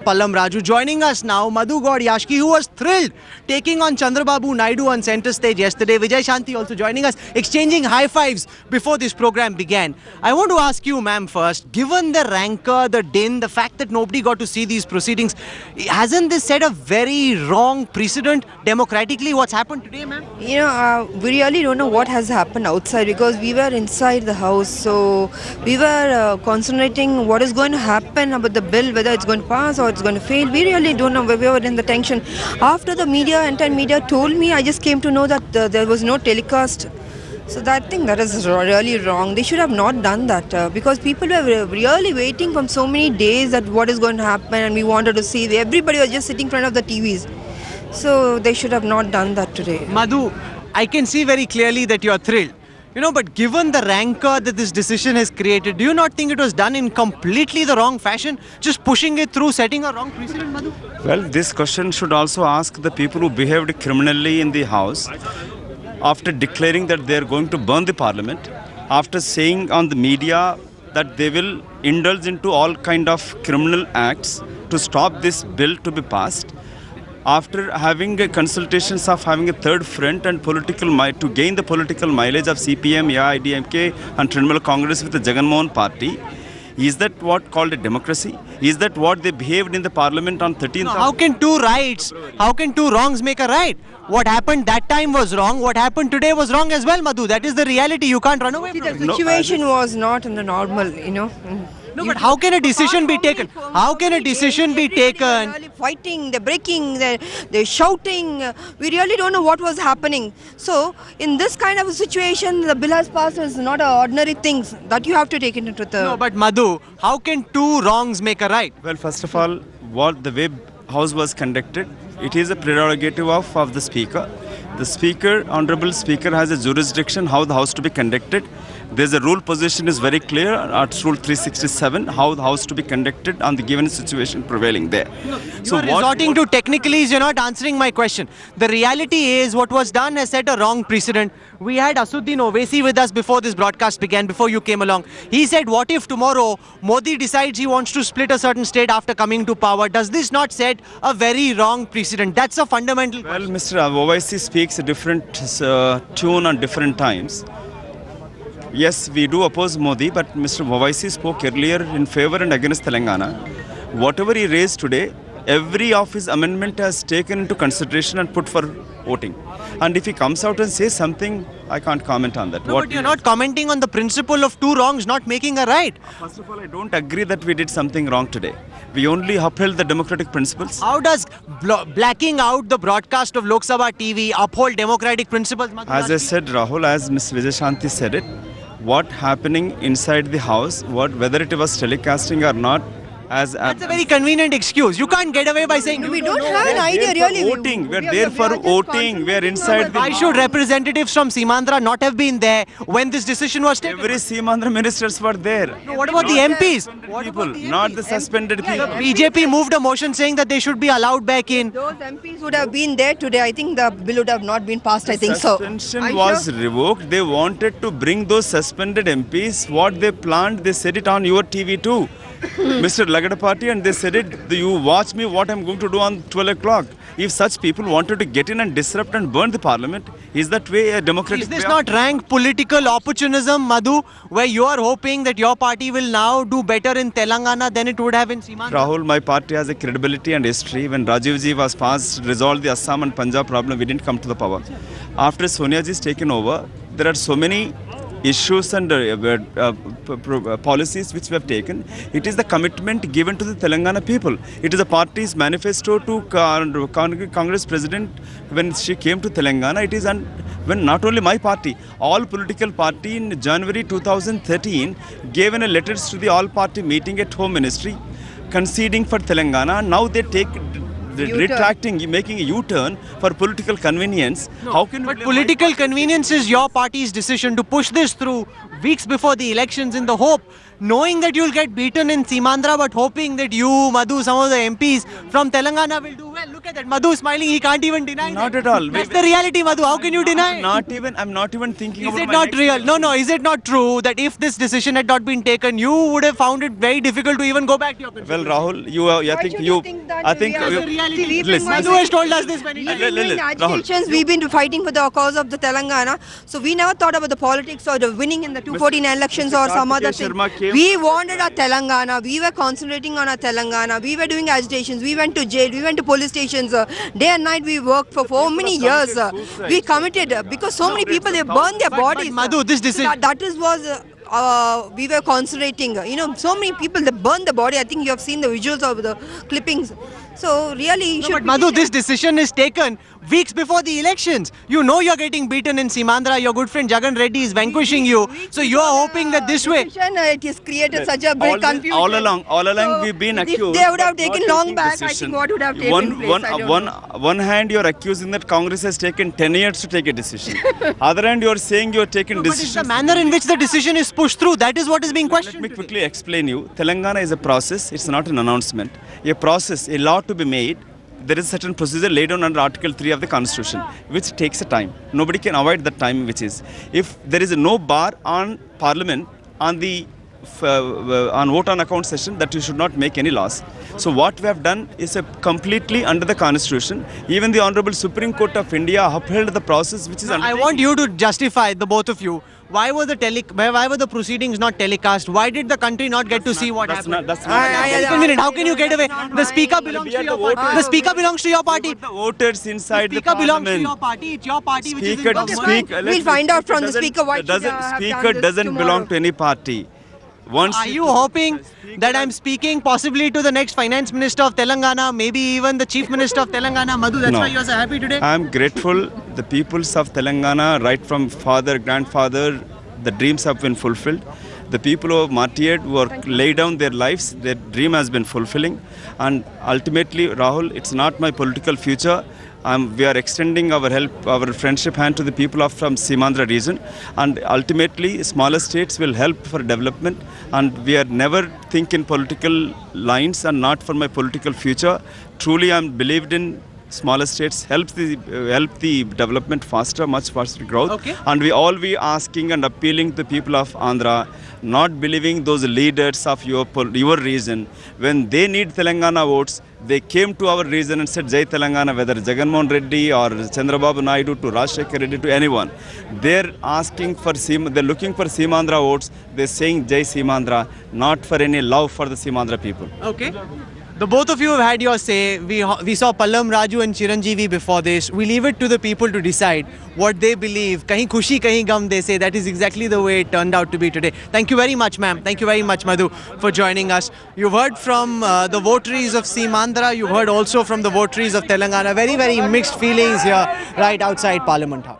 Pallam Raju. Joining us now, Madhu Gaud Yashki, who was thrilled taking on Chandrababu Naidu on centre stage yesterday. Vijay Shanti also joining us, exchanging high fives before this program began. I want to ask you, ma'am, first, given the rancor, the din, the fact that nobody got to see these proceedings, hasn't this set a very wrong precedent democratically? What's happened today, ma'am? We really don't know what has happened outside because we were inside the house. So we were concentrating what is going to happen about the bill, whether it's going to pass or it's going to fail. We really don't know. We were in the tension. After the entire media told me, I just came to know that there was no telecast. So I think that is really wrong. They should have not done that because people were really waiting from so many days that what is going to happen, and we wanted to see. Everybody was just sitting in front of the TVs. So they should have not done that today. Madhu, I can see very clearly that you're thrilled. But given the rancor that this decision has created, do you not think it was done in completely the wrong fashion? Just pushing it through, setting a wrong precedent, Madhu? Well, this question should also ask the people who behaved criminally in the House after declaring that they are going to burn the parliament, after saying on the media that they will indulge into all kind of criminal acts to stop this bill to be passed, after having consultations of having a third front and to gain the political mileage of CPM, AIADMK and Trinamool Congress with the Jagannath Party. Is that what called a democracy? Is that what they behaved in the parliament on 13th? No, how can two wrongs make a right? What happened that time was wrong. What happened today was wrong as well, Madhu. That is the reality. You can't run away from it. The situation was not in the normal, No, but how can a decision be taken? How can a decision be taken? Really fighting, they're breaking, they're shouting. We really don't know what was happening. So, in this kind of a situation, the bill has passed is not an ordinary thing that you have to take into the... No, but Madhu, how can two wrongs make a right? Well, first of all, the way House was conducted, it is a prerogative of the Speaker. The Speaker, Honorable Speaker, has a jurisdiction how the House to be conducted. There's a rule position is very clear at Rule 367 how the House to be conducted on the given situation prevailing there. You are resorting to technicalities, you're not answering my question. The reality is what was done has set a wrong precedent. We had Asuddin Owaisi with us before this broadcast began, before you came along. He said, what if tomorrow Modi decides he wants to split a certain state after coming to power? Does this not set a very wrong precedent? That's a fundamental question. Well, Mr. Owaisi speaks a different tune on different times. Yes, we do oppose Modi, but Mr. Owaisi spoke earlier in favor and against Telangana. Whatever he raised today, every of his amendment has taken into consideration and put for voting. And if he comes out and says something, I can't comment on that. No, but you're not commenting on the principle of two wrongs not making a right. First of all, I don't agree that we did something wrong today. We only upheld the democratic principles. How does blacking out the broadcast of Lok Sabha TV uphold democratic principles? As I said, Rahul, as Ms. Vijay Shanti said it, what happening inside the house, whether it was telecasting or not, that's a very convenient excuse. You can't get away by saying we don't have an idea really. Voting. We're there for voting. We're inside the... Why should representatives from Simandra not have been there when this decision was taken? Every Simandra ministers were there. No, what about the MPs? Not the suspended people. BJP moved a motion saying that they should be allowed back in. Those MPs would have been there today. I think the bill would have not been passed, I think so. Suspension was revoked. They wanted to bring those suspended MPs. What they planned, they said it on your TV too. Mr. Lagadapati, and they said it, you watch me what I'm going to do on 12 o'clock. If such people wanted to get in and disrupt and burn the parliament, is that way a democratic... Is this not rank political opportunism, Madhu, where you are hoping that your party will now do better in Telangana than it would have in Simandra? Rahul, my party has a credibility and history. When Rajiv Ji was passed, resolved the Assam and Punjab problem, we didn't come to the power. After Sonia Ji is taken over, there are so many issues and policies which we have taken. It is the commitment given to the Telangana people. It is the party's manifesto to Congress President when she came to Telangana. It is when not only my party, all political party in January 2013 gave in a letters to the all party meeting at Home Ministry conceding for Telangana. Now they take retracting, making a U-turn for political convenience. No, how can but political convenience is your party's decision to push this through weeks before the elections in the hope, knowing that you'll get beaten in Simandra, but hoping that you, Madhu, some of the MPs from Telangana will do well. Look at at that. Madhu is smiling. He can't even deny Not that. at all. That's the reality, Madhu. How can you deny? I'm not even thinking Is about it my not next real? election. No. Is it not true that if this decision had not been taken, you would have found it very difficult to even go back to your Well, constituency? Rahul, I think you, I think we are you, the reality. See, we've listen, been Madhu has told us this many We've times. been doing Rahul, agitations, we've been fighting for the cause of the Telangana. So we never thought about the politics or the winning in the 214 elections or some other thing. Sharma came- We wanted our Telangana. We were concentrating on our Telangana. We were doing agitations. We went to jail. We went to police stations. Day and night we worked for so many years. We committed because so many people, they burned their bodies. Madhu, this decision- That is was... we were concentrating, so many people, they burned the body. I think you have seen the visuals of the clippings. So really, you No, should but Madhu, this decision is taken weeks before the elections. You know you're getting beaten in Simandra. Your good friend Jagan Reddy is vanquishing you. So you are hoping that this way. It has created such a big confusion. All along, So, we've been if accused. they would have of not taken long taking back, I decision. think what would have taken place, I don't know. One hand, you're accusing that Congress has taken 10 years to take a decision. Other hand, you're saying you're taking But it's decisions. the manner in which the decision is pushed through. That is what is being Let questioned. me today. quickly explain you. Telangana is a process. It's not an announcement. A process, a law to be made. There is a certain procedure laid down under Article 3 of the Constitution, which takes a time. Nobody can avoid that time, which is. If there is no bar on Parliament on the on vote on account session, that you should not make any laws. So what we have done is completely under the Constitution. Even the Honorable Supreme Court of India upheld the process, which is. I want you to justify, the both of you. Why were the proceedings not telecast? Why did the country not get to see what happened? That's not. Just a minute. How can you get away? The speaker belongs to your party. The speaker belongs to your party. The voters inside the Speaker belongs to Parliament. your party. It's your party which is in Speaker, government. fine. We'll find out from the speaker why doesn't, should have speaker done this doesn't tomorrow. belong to any party. Once Are you hoping that I'm speaking possibly to the next finance minister of Telangana, maybe even the chief minister of Telangana, Madhu? That's No. why you're so happy today? I'm grateful. The peoples of Telangana, right from father, grandfather, the dreams have been fulfilled. The people who have martyred, who have laid down their lives, their dream has been fulfilling. And ultimately, Rahul, it's not my political future. We are extending our help, our friendship hand to the people from Simandra region, and ultimately smaller states will help for development, and we are never thinking political lines and not for my political future. Truly, I'm believed in smaller states help the development faster, much faster growth. Okay. And we all be asking and appealing to the people of Andhra, not believing those leaders of your region. When they need Telangana votes, they came to our region and said Jai Telangana, whether Jagan Mohan Reddy or Chandrababu Naidu to Rajshekar Reddy to anyone. They're asking for they're looking for Simandra votes. They're saying Jai Simandra, not for any love for the Simandra people. Okay. The both of you have had your say. We saw Pallam Raju and Chiranjeevi before this. We leave it to the people to decide what they believe. Kahin khushi, kahin gum, they say. That is exactly the way it turned out to be today. Thank you very much, ma'am. Thank you very much, Madhu, for joining us. You've heard from the votaries of Simandra. You've heard also from the votaries of Telangana. Very, very mixed feelings here right outside Parliament House.